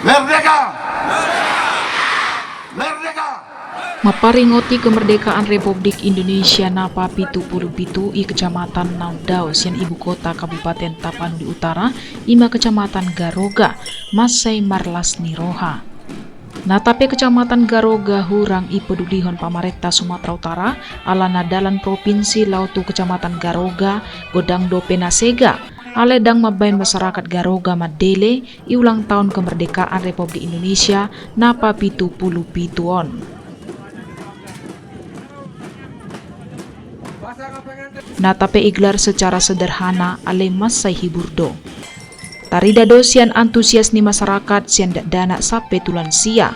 Merdeka! Merdeka! Maparingoti kemerdekaan Republik Indonesia napa pitu i Kecamatan Naudau sian ibu kota Kabupaten Tapanuli Utara ima Kecamatan Garoga Masai Marlasni Roha. Natape Kecamatan Garoga hurang ipedulihon pamarentah Sumatera Utara ala nadalan Provinsi Lautu Kecamatan Garoga Godang Dope Nasega aledang mabain masyarakat Garoga Madele iulang tahun kemerdekaan Republik Indonesia napa pituon. Natape iglar secara sederhana ale masai hiburdo. Tarida dosian antusias ni masyarakat sian dana sape tulan sia.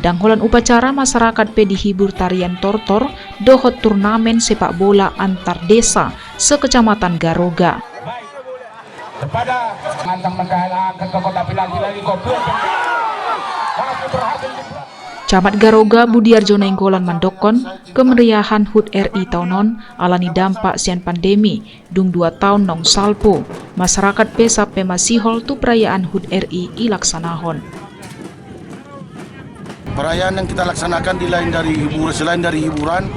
Dangholan upacara masyarakat pe dihibur tarian tortor dohot turnamen sepak bola antar desa sekecamatan Garoga. Kepada mantang mendalang ke kota lagi kopi. Camat Garoga Budiarjo Nainggolan mandokon kemeriahan HUT RI taunon alani dampak sian pandemi dung 2 tahun nong salpo masyarakat pesa pemasihol tu perayaan HUT RI ilaksanahon. Perayaan yang kita laksanakan selain dari hiburan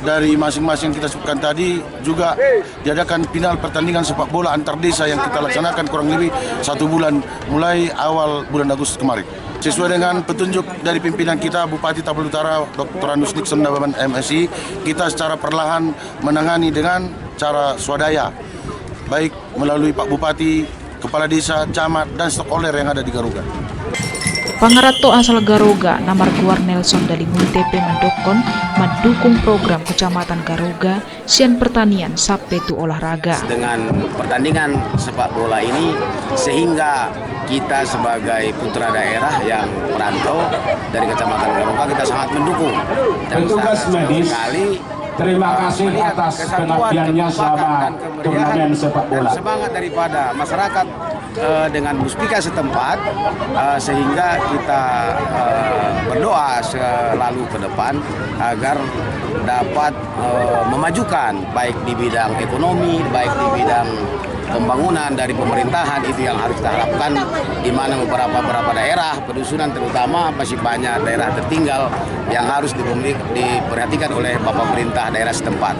dari masing-masing kita sebutkan tadi juga diadakan final pertandingan sepak bola antar desa yang kita laksanakan kurang lebih 1 bulan mulai awal bulan Agustus kemarin. Sesuai dengan petunjuk dari pimpinan kita Bupati Tapanuli Utara Dr. Anus Nixon Nababan MSI, kita secara perlahan menangani dengan cara swadaya, baik melalui Pak Bupati, Kepala Desa, Camat, dan stakeholder yang ada di Garoga. Pangarato asal Garoga Namarguar Nelson Dalimuntepe mendokon mendukung program Kecamatan Garoga sian pertanian sampai tu olahraga. Dengan pertandingan sepak bola ini sehingga kita sebagai putra daerah yang merantau dari Kecamatan Garoga kita sangat mendukung dan petugas medis sekali terima kasih atas pengabdiannya selama turnamen sepak bola. Semangat daripada masyarakat dengan muspika setempat sehingga kita berdoa selalu ke depan agar dapat memajukan baik di bidang ekonomi, baik di bidang pembangunan dari pemerintahan. Itu yang harus kita harapkan, di mana beberapa daerah pedusunan terutama masih banyak daerah tertinggal yang harus diperhatikan oleh Bapak Pemerintah daerah setempat.